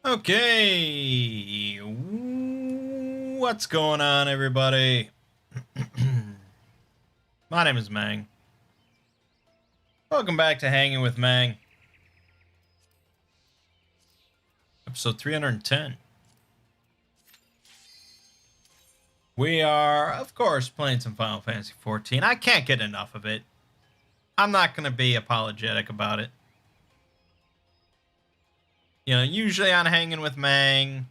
Okay, what's going on, everybody? My name is Mangg. Welcome back to Hanging with Mangg. Episode 310. We are, of course, playing some Final Fantasy XIV. I can't get enough of it. I'm not going to be apologetic about it. You know, usually on Hanging with Mangg,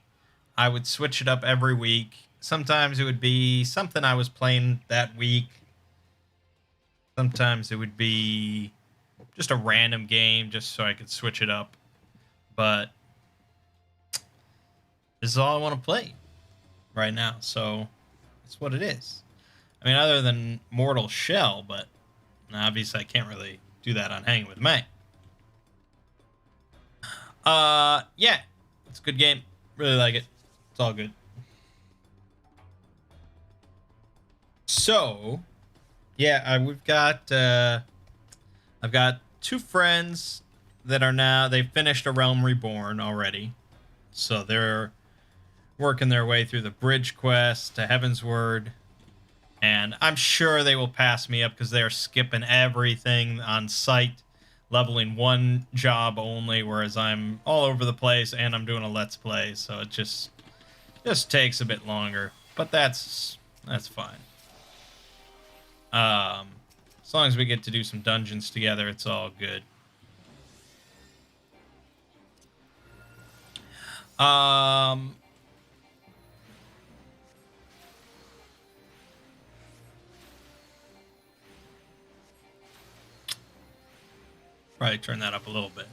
I would switch it up every week. Sometimes it would be something I was playing that week. Sometimes it would be just a random game just so I could switch it up. But this is all I want to play right now, so that's what it is. I mean, other than Mortal Shell, but obviously I can't really do that on Hanging with Mangg. Yeah, it's a good game. Really like it. It's all good. So, yeah, I've got two friends that are now, they've finished A Realm Reborn already. So they're working their way through the bridge quest to Heavensward. And I'm sure they will pass me up because they're skipping everything on site, leveling one job only, whereas I'm all over the place and I'm doing a Let's Play. So it just takes a bit longer. But that's fine. As long as we get to do some dungeons together, it's all good. Probably turn that up a little bit.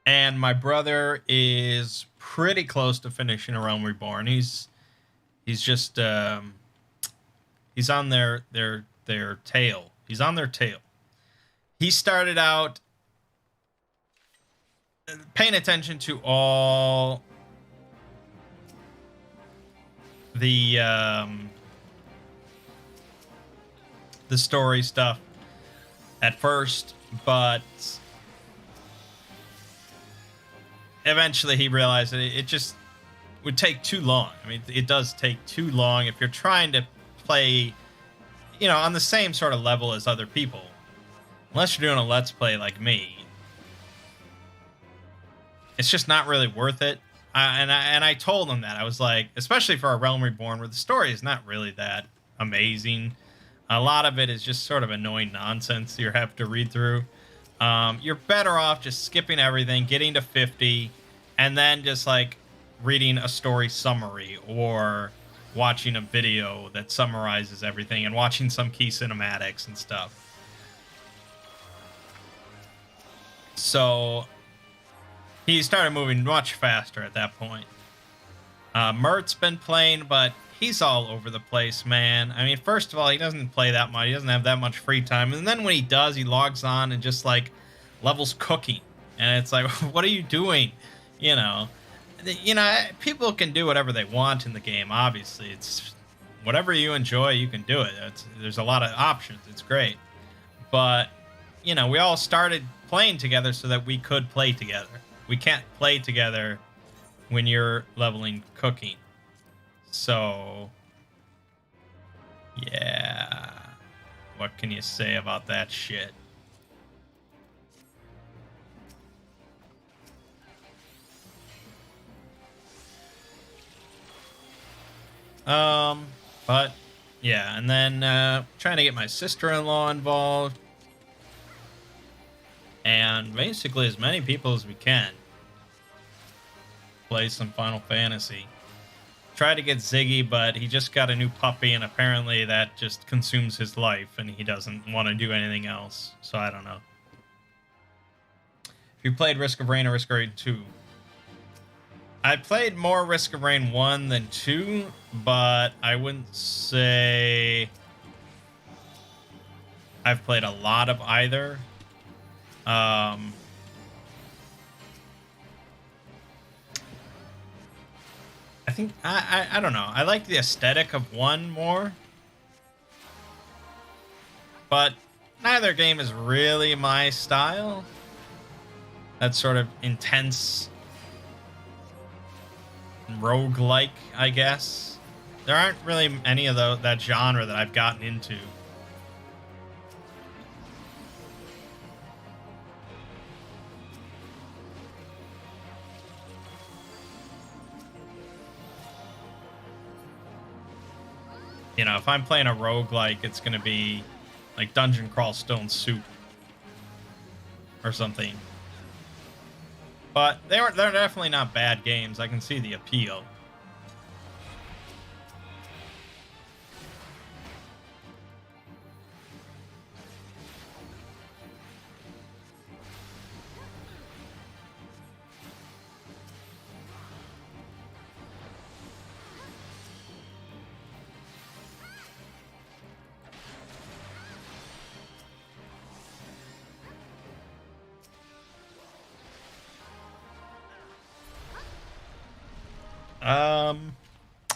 And my brother is pretty close to finishing A Realm Reborn. He's just he's on their tail. He's on their tail. He started out paying attention to all the story stuff at first, but eventually he realized that it just would take too long. I mean, it does take too long if you're trying to play, you know, on the same sort of level as other people. Unless you're doing a Let's Play like me, it's just not really worth it. And I told him that. I was like, especially for A Realm Reborn, where the story is not really that amazing. A lot of it is just sort of annoying nonsense you have to read through. You're better off just skipping everything, getting to 50, and then just like reading a story summary or watching a video that summarizes everything and watching some key cinematics and stuff. So he started moving much faster at that point. Mert's been playing, but he's all over the place, man. I mean, first of all, he doesn't play that much. He doesn't have that much free time. And then when he does, he logs on and just like levels cooking. And it's like, what are you doing? You know, people can do whatever they want in the game. Obviously, it's whatever you enjoy, you can do it. There's a lot of options. It's great. But, you know, we all started playing together so that we could play together. We can't play together when you're leveling cooking. So, yeah. What can you say about that shit? But, yeah, and then trying to get my sister-in-law involved. And basically as many people as we can. Play some Final Fantasy. Tried to get Ziggy, but he just got a new puppy, and apparently that just consumes his life, and he doesn't want to do anything else. So I don't know. If you played Risk of Rain or Risk of Rain 2, I played more Risk of Rain 1 than 2, but I wouldn't say I've played a lot of either. I think I don't know. I like the aesthetic of one more, but neither game is really my style. That sort of intense roguelike, I guess. There aren't really any of that genre that I've gotten into. You know, if I'm playing a roguelike, it's going to be like Dungeon Crawl Stone Soup or something. But they're definitely not bad games. I can see the appeal.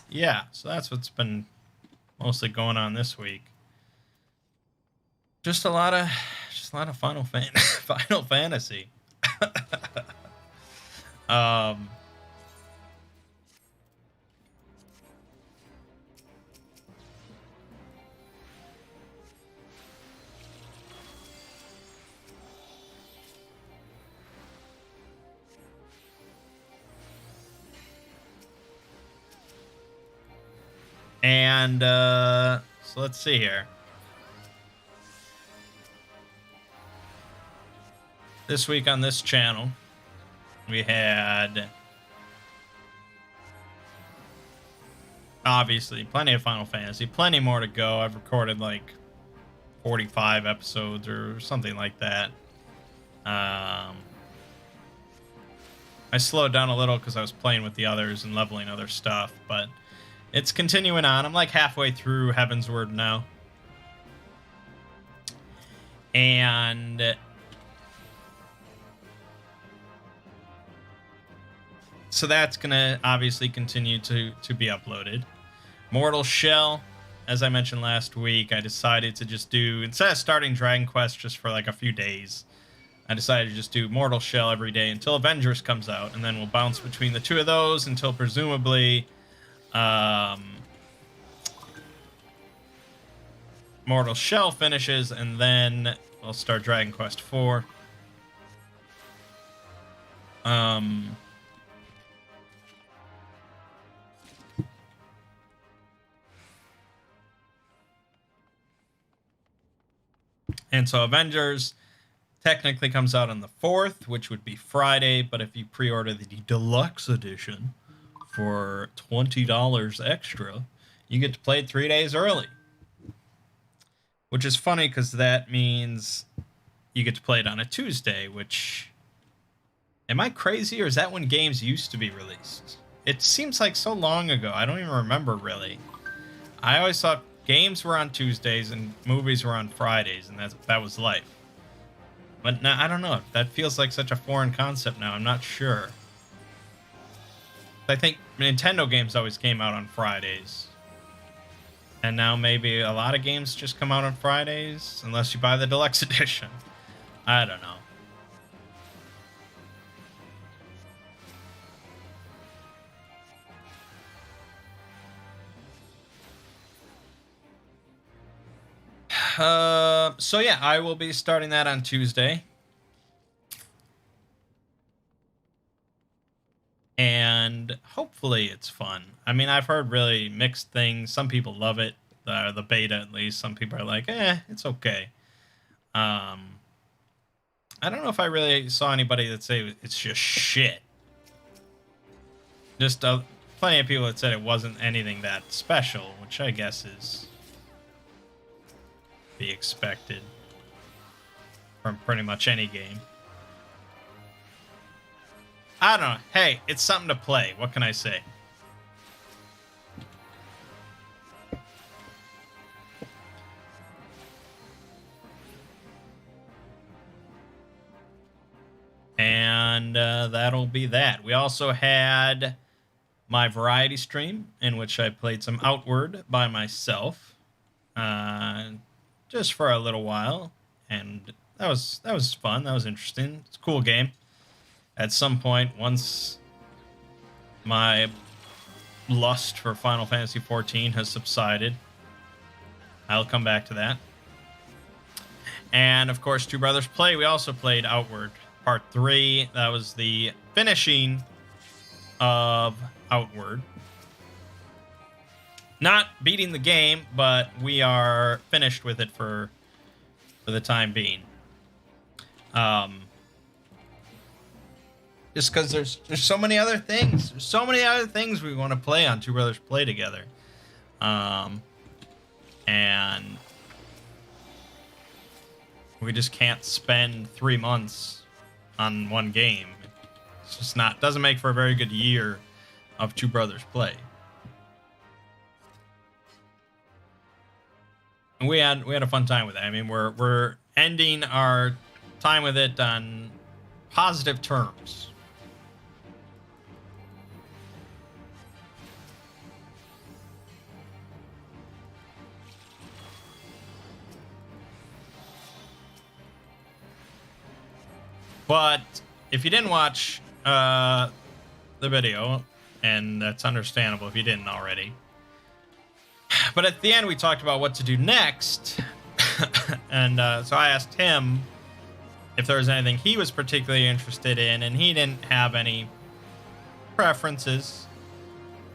Yeah, so that's what's been mostly going on this week. Just a lot of Final Fantasy. um and so let's see here. This week on this channel, we had obviously plenty of Final Fantasy, plenty more to go. I've recorded like 45 episodes or something like that. I slowed down a little because I was playing with the others and leveling other stuff, but it's continuing on. I'm like halfway through Heavensward now. And so that's going to obviously continue to be uploaded. Mortal Shell, as I mentioned last week, I decided to just do, instead of starting Dragon Quest just for like a few days, I decided to just do Mortal Shell every day until Avengers comes out, and then we'll bounce between the two of those until presumably Mortal Shell finishes, and then we'll start Dragon Quest IV. And so Avengers technically comes out on the 4th, which would be Friday, but if you pre-order the deluxe edition for $20 extra, you get to play it 3 days early. Which is funny because that means you get to play it on a Tuesday, which... Am I crazy, or is that when games used to be released? It seems like so long ago. I don't even remember, really. I always thought games were on Tuesdays and movies were on Fridays, and that was life. But now, I don't know. That feels like such a foreign concept now. I'm not sure. I think Nintendo games always came out on Fridays. And now maybe a lot of games just come out on Fridays, unless you buy the deluxe edition. I don't know. So yeah, I will be starting that on Tuesday. And hopefully it's fun. I mean, I've heard really mixed things. Some people love it, the beta at least. Some people are like, it's okay. I don't know if I really saw anybody that say it's just shit. Just plenty of people that said it wasn't anything that special, which I guess is be expected from pretty much any game. I don't know. Hey, it's something to play. What can I say? And that'll be that. We also had my variety stream in which I played some Outward by myself, just for a little while, and that was fun. That was interesting. It's a cool game. At some point, once my lust for Final Fantasy XIV has subsided, I'll come back to that. And of course, Two Brothers Play, we also played Outward Part 3. That was the finishing of Outward. Not beating the game, but we are finished with it for the time being. Just because there's so many other things. There's so many other things we want to play on Two Brothers Play together. And we just can't spend 3 months on one game. It's just not, doesn't make for a very good year of Two Brothers Play. And we had a fun time with it. I mean, we're ending our time with it on positive terms. But if you didn't watch the video, and that's understandable if you didn't already, but at the end we talked about what to do next, and so I asked him if there was anything he was particularly interested in, and he didn't have any preferences,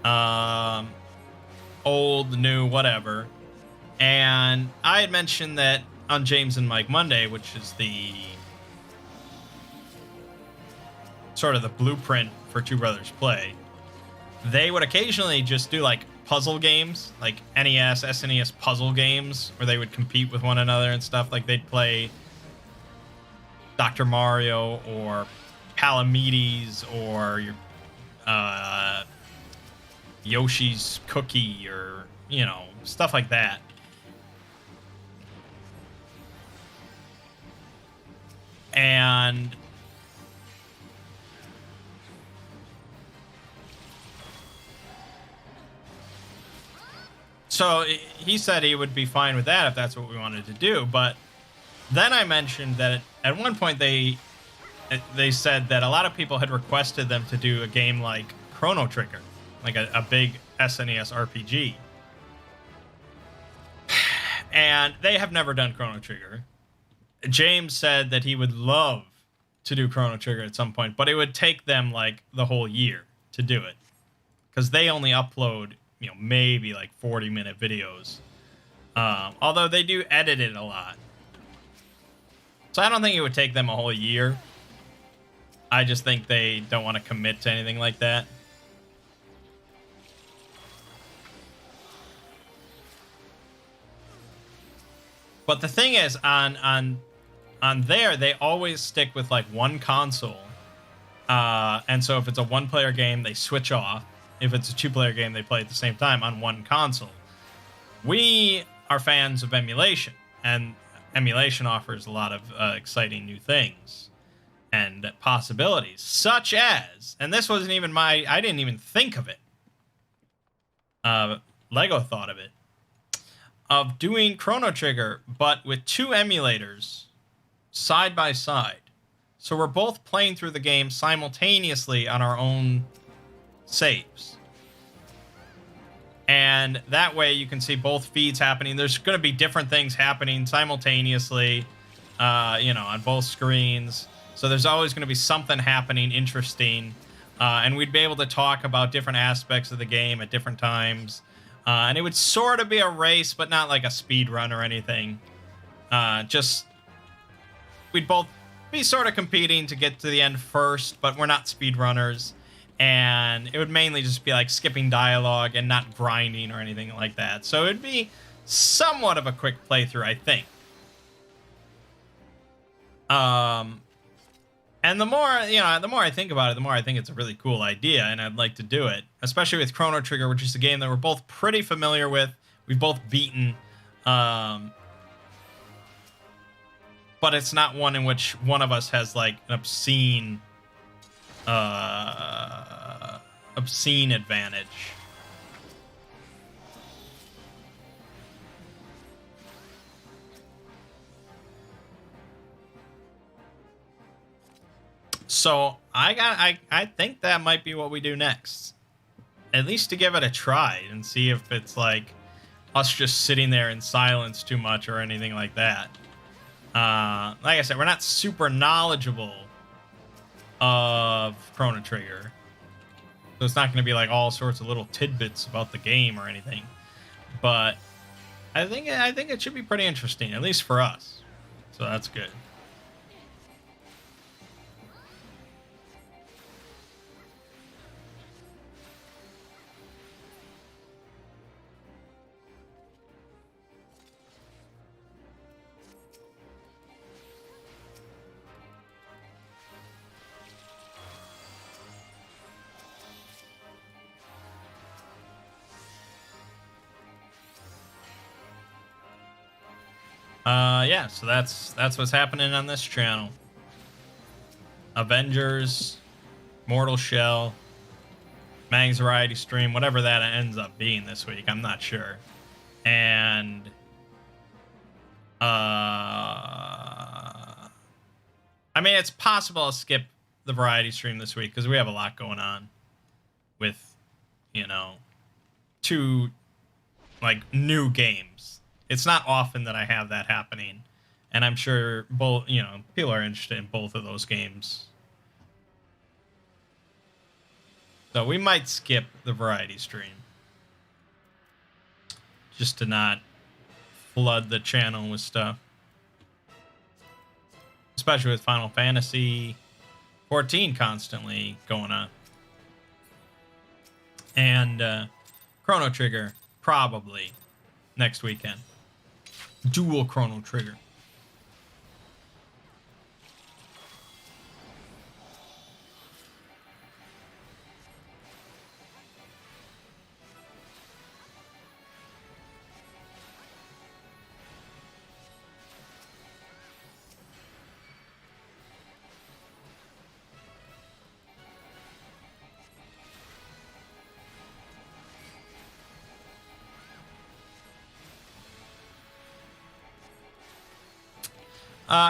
old, new, whatever. And I had mentioned that on James and Mike Monday, which is the sort of the blueprint for Two Brothers Play, they would occasionally just do like puzzle games, like NES, SNES puzzle games, where they would compete with one another and stuff. Like they'd play Dr. Mario or Palamedes or your Yoshi's Cookie, or, you know, stuff like that. And so he said he would be fine with that if that's what we wanted to do. But then I mentioned that at one point they said that a lot of people had requested them to do a game like Chrono Trigger, like a big SNES RPG. And they have never done Chrono Trigger. James said that he would love to do Chrono Trigger at some point, but it would take them like the whole year to do it, because they only upload, you know, maybe like 40-minute videos. Although they do edit it a lot. So I don't think it would take them a whole year. I just think they don't want to commit to anything like that. But the thing is, on there, they always stick with like one console. And so if it's a one-player game, they switch off. If it's a two-player game, they play at the same time on one console. We are fans of emulation, and emulation offers a lot of exciting new things and possibilities, such as, and this wasn't even I didn't even think of it. Lego thought of it. Of doing Chrono Trigger, but with two emulators side by side. So we're both playing through the game simultaneously on our own saves. And that way you can see both feeds happening. There's going to be different things happening simultaneously, on both screens. So there's always going to be something happening interesting. And we'd be able to talk about different aspects of the game at different times. And it would sort of be a race, but not like a speed run or anything. We'd both be sort of competing to get to the end first, but we're not speed runners. And it would mainly just be like skipping dialogue and not grinding or anything like that. So it'd be somewhat of a quick playthrough, I think. And the more I think about it, the more I think it's a really cool idea, and I'd like to do it, especially with Chrono Trigger, which is a game that we're both pretty familiar with. We've both beaten, but it's not one in which one of us has like an obscene obscene advantage. So I think that might be what we do next. At least to give it a try and see if it's like us just sitting there in silence too much or anything like that. Like I said, we're not super knowledgeable of Chrono Trigger, so it's not going to be like all sorts of little tidbits about the game or anything. But I think it should be pretty interesting, at least for us. So that's good. Yeah, so that's what's happening on this channel. Avengers, Mortal Shell, Mangg's Variety Stream, whatever that ends up being this week, I'm not sure. And I mean, it's possible I'll skip the Variety Stream this week because we have a lot going on with, you know, 2 like new games. It's not often that I have that happening, and I'm sure both, you know, people are interested in both of those games. So we might skip the Variety Stream just to not flood the channel with stuff, especially with Final Fantasy 14 constantly going on, and Chrono Trigger probably next weekend. Dual Chrono Trigger.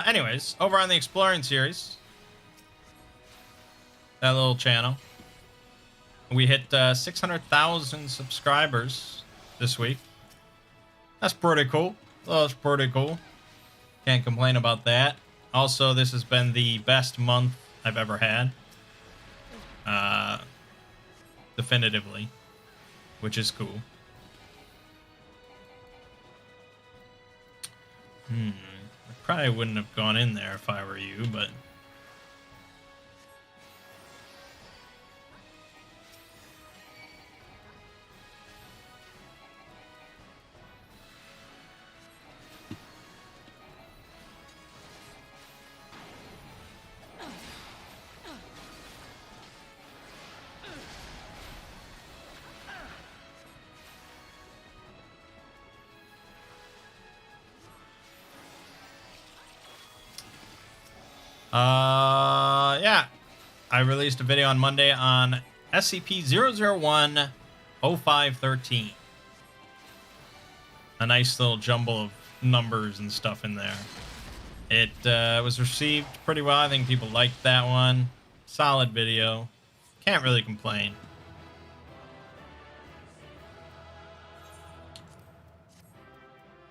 Anyways, over on the Exploring series, that little channel, we hit 600,000 subscribers this week. That's pretty cool. That's pretty cool. Can't complain about that. Also, this has been the best month I've ever had. Definitively. Which is cool. I probably wouldn't have gone in there if I were you, but... yeah. I released a video on Monday on SCP-001-0513. A nice little jumble of numbers and stuff in there. It was received pretty well. I think people liked that one. Solid video. Can't really complain.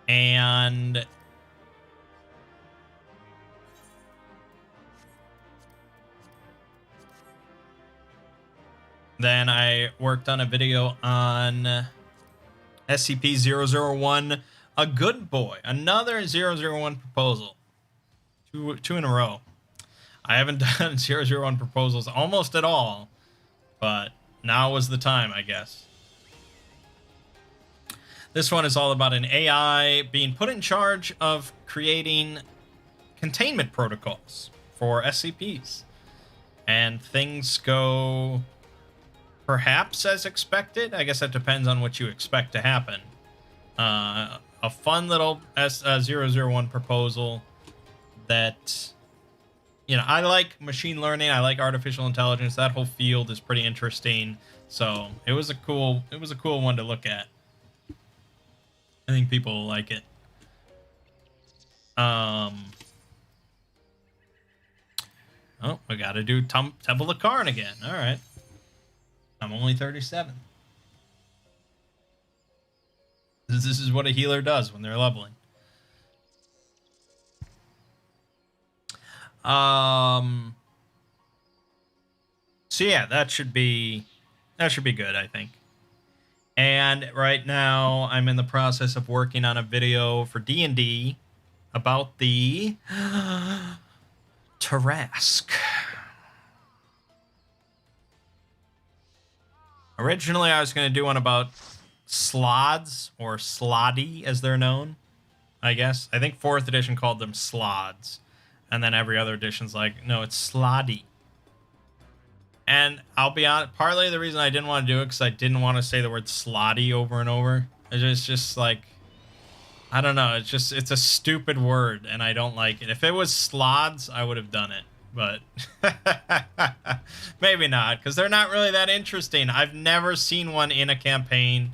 And... then I worked on a video on SCP-001, A Good Boy. Another 001 proposal. Two in a row. I haven't done 001 proposals almost at all, but now was the time, I guess. This one is all about an AI being put in charge of creating containment protocols for SCPs. And things go... perhaps as expected. I guess that depends on what you expect to happen. A fun little 001 proposal that, you know, I like machine learning. I like artificial intelligence. That whole field is pretty interesting. So it was a cool one to look at. I think people will like it. Oh, we got to do Temple of Karn again. All right. I'm only 37. This is what a healer does when they're leveling. So yeah, that should be good, I think. And right now, I'm in the process of working on a video for D&D about the Tarrasque. Originally, I was going to do one about Slods, or Sloddy, as they're known, I guess. I think 4th edition called them Slods. And then every other edition's like, no, it's Sloddy. And I'll be honest, partly the reason I didn't want to do it because I didn't want to say the word slotty over and over. It's just like, I don't know. It's a stupid word, and I don't like it. If it was slods, I would have done it. But maybe not, because they're not really that interesting. I've never seen one in a campaign.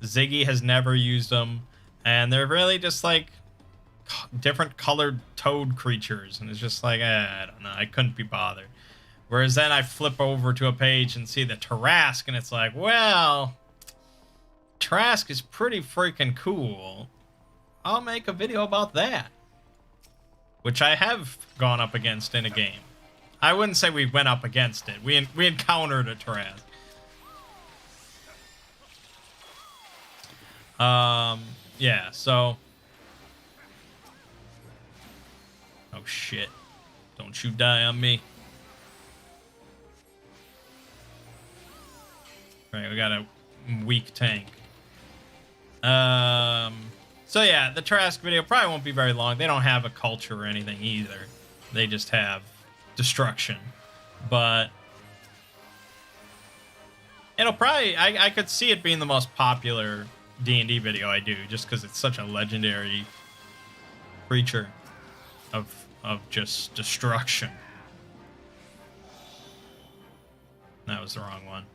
Ziggy has never used them. And they're really just like different colored toad creatures. And it's just like, I don't know. I couldn't be bothered. Whereas then I flip over to a page and see the Tarrasque, and it's like, well, Tarrasque is pretty freaking cool. I'll make a video about that. Which I have gone up against in a game. I wouldn't say we went up against it. We encountered a Tarrasque. Yeah, so... Oh, shit. Don't you die on me. Right, we got a weak tank. So yeah, the Tarrasque video probably won't be very long. They don't have a culture or anything either. They just have destruction. But it'll probably, I could see it being the most popular D&D video I do, just because it's such a legendary creature of just destruction. That was the wrong one.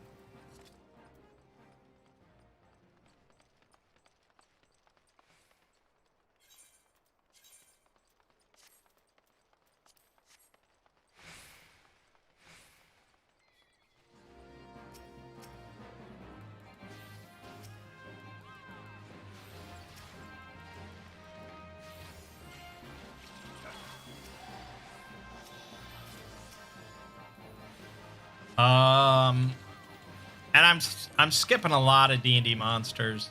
And I'm skipping a lot of D&D monsters.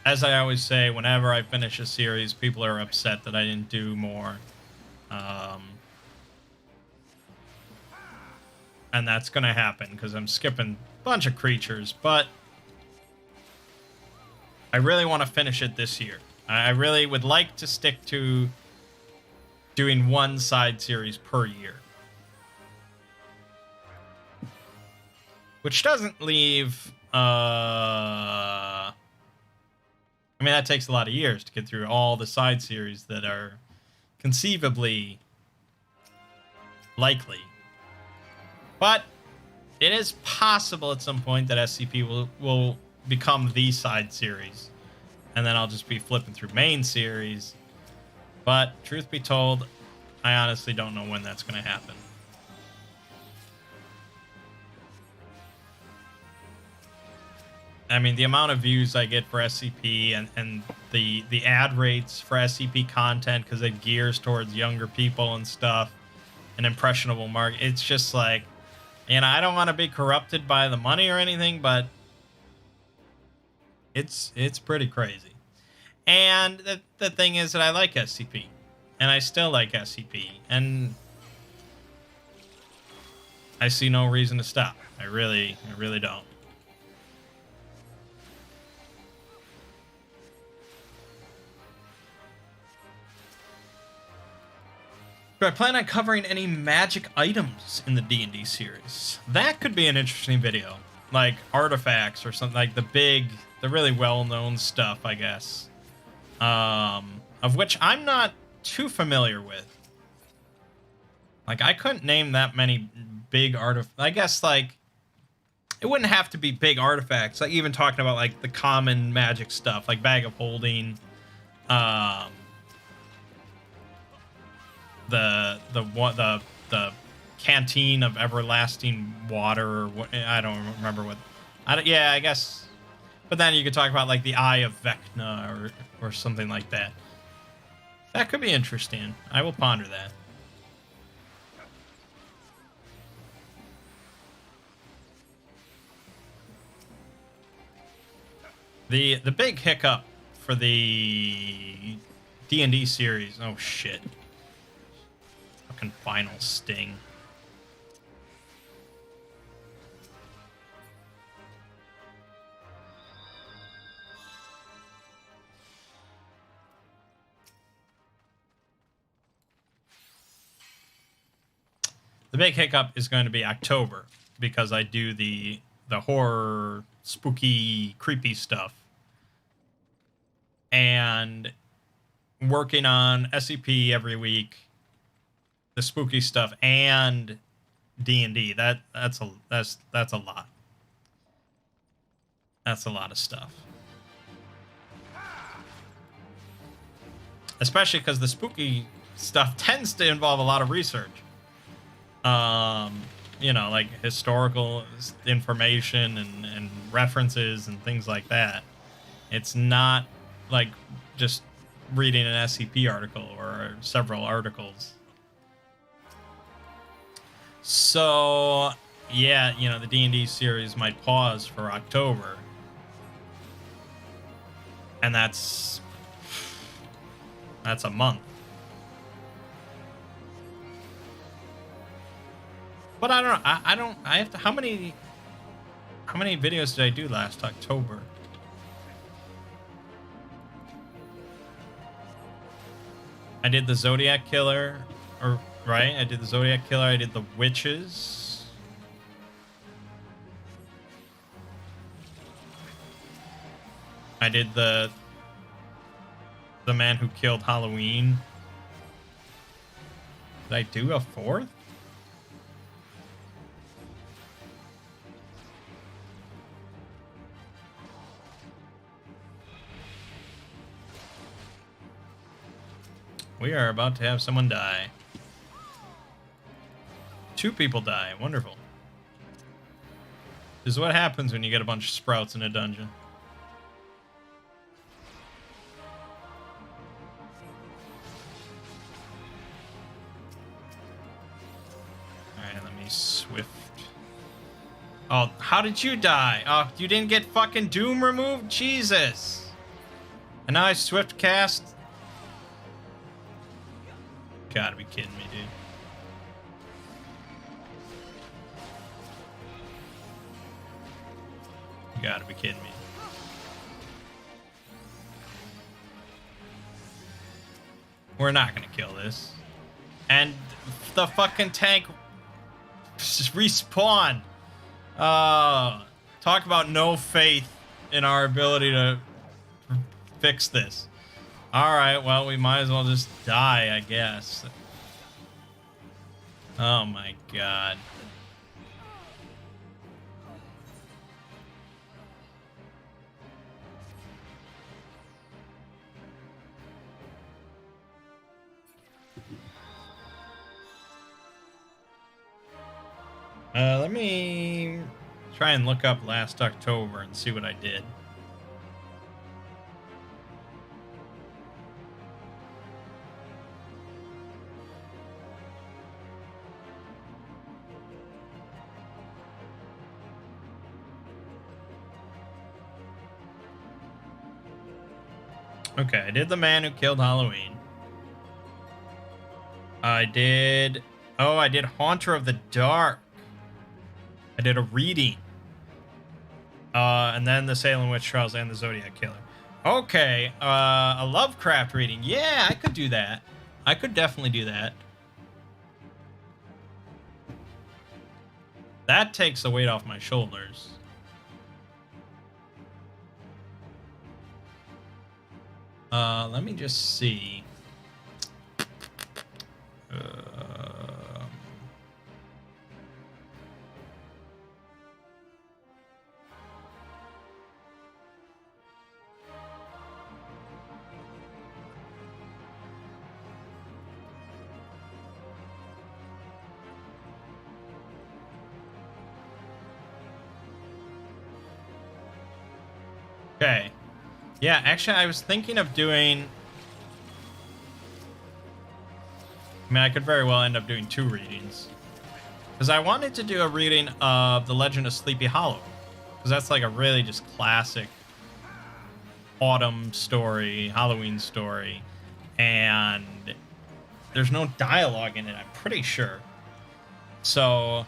As I always say, whenever I finish a series, people are upset that I didn't do more. And that's gonna happen because I'm skipping a bunch of creatures, but I really want to finish it this year. I really would like to stick to doing one side series per year. Which doesn't leave, I mean, that takes a lot of years to get through all the side series that are conceivably likely. But it is possible at some point that SCP will become the side series. And then I'll just be flipping through main series. But truth be told, I honestly don't know when that's going to happen. I mean, the amount of views I get for SCP and the ad rates for SCP content, because it gears towards younger people and stuff, an impressionable market. It's just like, you know, I don't want to be corrupted by the money or anything, but it's pretty crazy. And the thing is that I like SCP, and I still like SCP, and I see no reason to stop. I really don't. Do I plan on covering any magic items in the D&D series? That could be an interesting video. Like artifacts or something, like the really well-known stuff, I guess. Of which I'm not too familiar with. Like, I couldn't name that many big artifacts. I guess, like, it wouldn't have to be big artifacts. Like, even talking about, like, the common magic stuff, like Bag of Holding, the Canteen of Everlasting Water, or what, I don't remember what. Yeah, I guess. But then you could talk about, like, the Eye of Vecna or something like that. That could be interesting. I will ponder that. The big hiccup for the D&D series. Oh shit. Fucking final sting. The big hiccup is going to be October, because I do the horror, spooky, creepy stuff. And working on SCP every week, the spooky stuff, and D&D. That's a lot. That's a lot of stuff. Especially because the spooky stuff tends to involve a lot of research. You know, like historical information and references and things like that. It's not like just reading an SCP article or several articles. So, yeah, you know, the D&D series might pause for October. And that's a month. But I don't know. I have to. How many videos did I do last October? I did the Zodiac Killer, right? I did the Zodiac Killer. I did the Witches. I did the Man Who Killed Halloween. Did I do a fourth? We are about to have someone die. 2 people die. Wonderful. This is what happens when you get a bunch of sprouts in a dungeon. Alright, let me swift. Oh, how did you die? Oh, you didn't get fucking Doom removed? Jesus. And now I swift cast. Gotta be kidding me, dude. You gotta be kidding me. We're not gonna kill this. And the fucking tank just respawned. Talk about no faith in our ability to fix this. Alright, well, we might as well just die, I guess. Oh my god. Let me try and look up last October and see what I did. Okay, I did The Man Who Killed Halloween. I did Haunter of the Dark. I did a reading. And then the Salem Witch Trials and the Zodiac Killer. Okay, a Lovecraft reading. Yeah, I could do that. I could definitely do that. That takes the weight off my shoulders. Let me just see. Okay. Yeah, actually, I was thinking of doing... I mean, I could very well end up doing 2 readings. Because I wanted to do a reading of The Legend of Sleepy Hollow. Because that's like a really just classic autumn story, Halloween story. And there's no dialogue in it, I'm pretty sure. So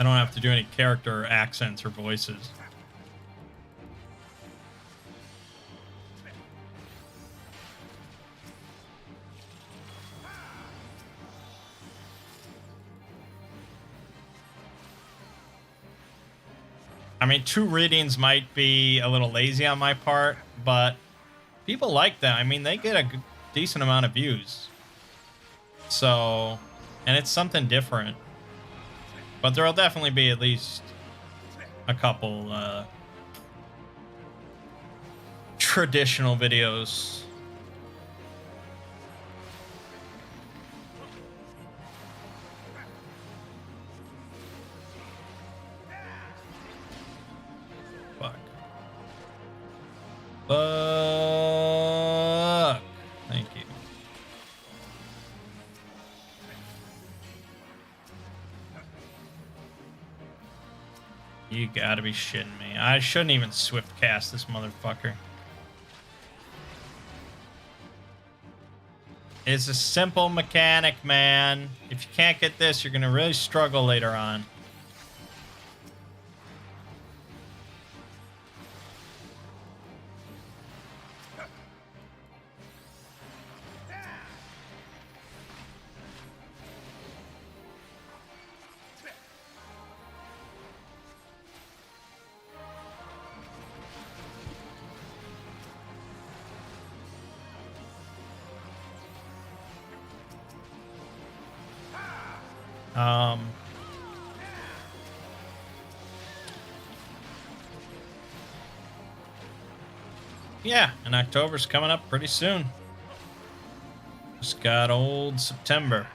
I don't have to do any character accents or voices. I mean, 2 readings might be a little lazy on my part, but people like that. I mean, they get a decent amount of views. So, and it's something different. But there'll definitely be at least a couple traditional videos. Fuck. Fuck. Thank you. You gotta be shitting me. I shouldn't even swift cast this motherfucker. It's a simple mechanic, man. If you can't get this, you're gonna really struggle later on. Yeah, and October's coming up pretty soon. Just got old September.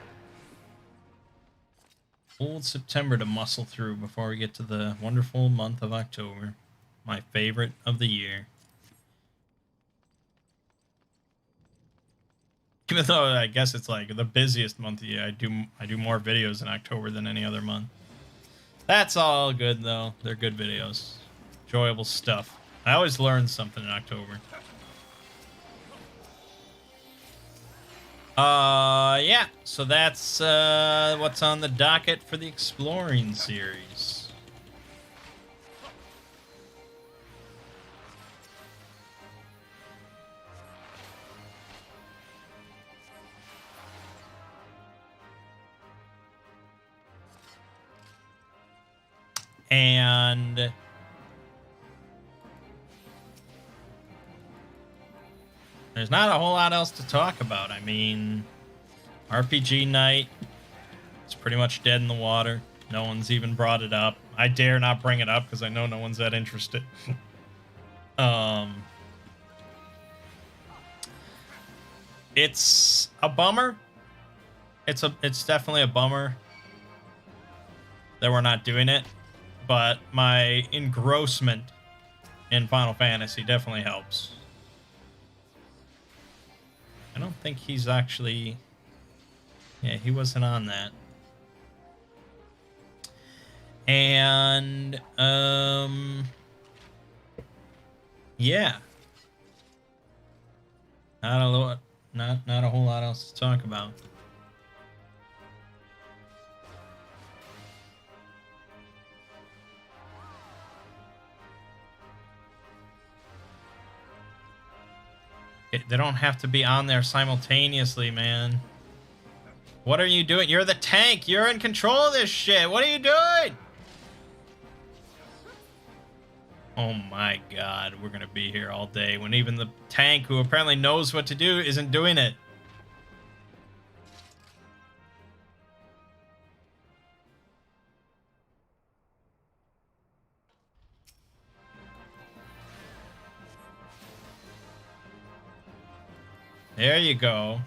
Old September to muscle through before we get to the wonderful month of October. My favorite of the year. Even though I guess it's like the busiest month of the year, I do more videos in October than any other month. That's all good though. They're good videos. Enjoyable stuff. I always learn something in October. Yeah. So that's what's on the docket for the Exploring series. And there's not a whole lot else to talk about. I mean, RPG night, it's pretty much dead in the water. No one's even brought it up. I dare not bring it up because I know no one's that interested. It's a bummer. It's definitely a bummer that we're not doing it, but my engrossment in Final Fantasy definitely helps. I don't think he's actually... Yeah, he wasn't on that. And, yeah. Not a whole lot else to talk about. They don't have to be on there simultaneously, man. What are you doing? You're the tank. You're in control of this shit. What are you doing? Oh my god, we're gonna be here all day when even the tank, who apparently knows what to do, isn't doing it. There you go.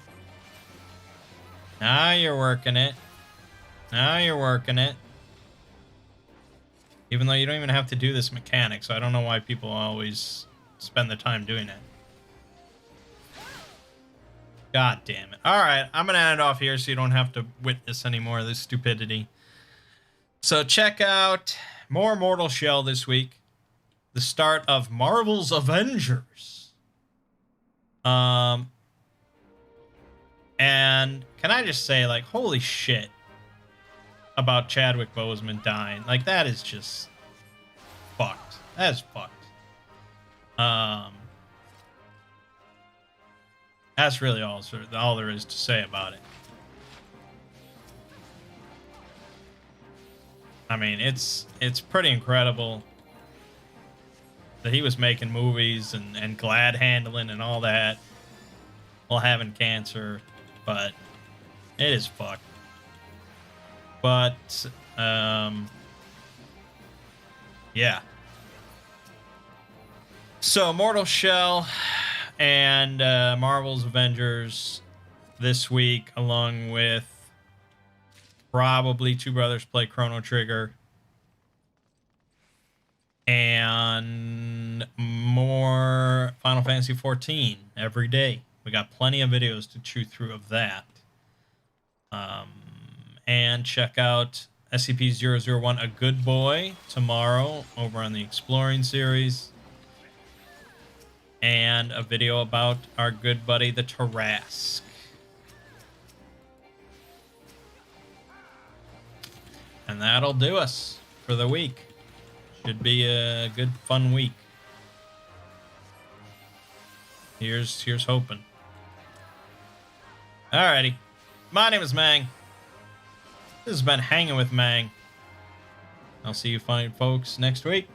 Now you're working it. Now you're working it. Even though you don't even have to do this mechanic, so I don't know why people always spend the time doing it. God damn it. Alright, I'm going to end it off here so you don't have to witness any more of this stupidity. So check out more Mortal Shell this week. The start of Marvel's Avengers. And can I just say, like, holy shit about Chadwick Boseman dying. Like, that is just fucked. That is fucked. That's really all there is to say about it. I mean, it's pretty incredible that he was making movies and glad handling and all that while having cancer, but it is fucked. But yeah. So Mortal Shell and Marvel's Avengers this week, along with probably Two Brothers Play Chrono Trigger and more Final Fantasy 14 every day. We got plenty of videos to chew through of that. And check out SCP-001 A Good Boy tomorrow over on the Exploring series. And a video about our good buddy, the Tarrasque. And that'll do us for the week. Should be a good, fun week. Here's hoping. Alrighty. My name is Mangg. This has been Hanging with Mangg. I'll see you fine folks next week.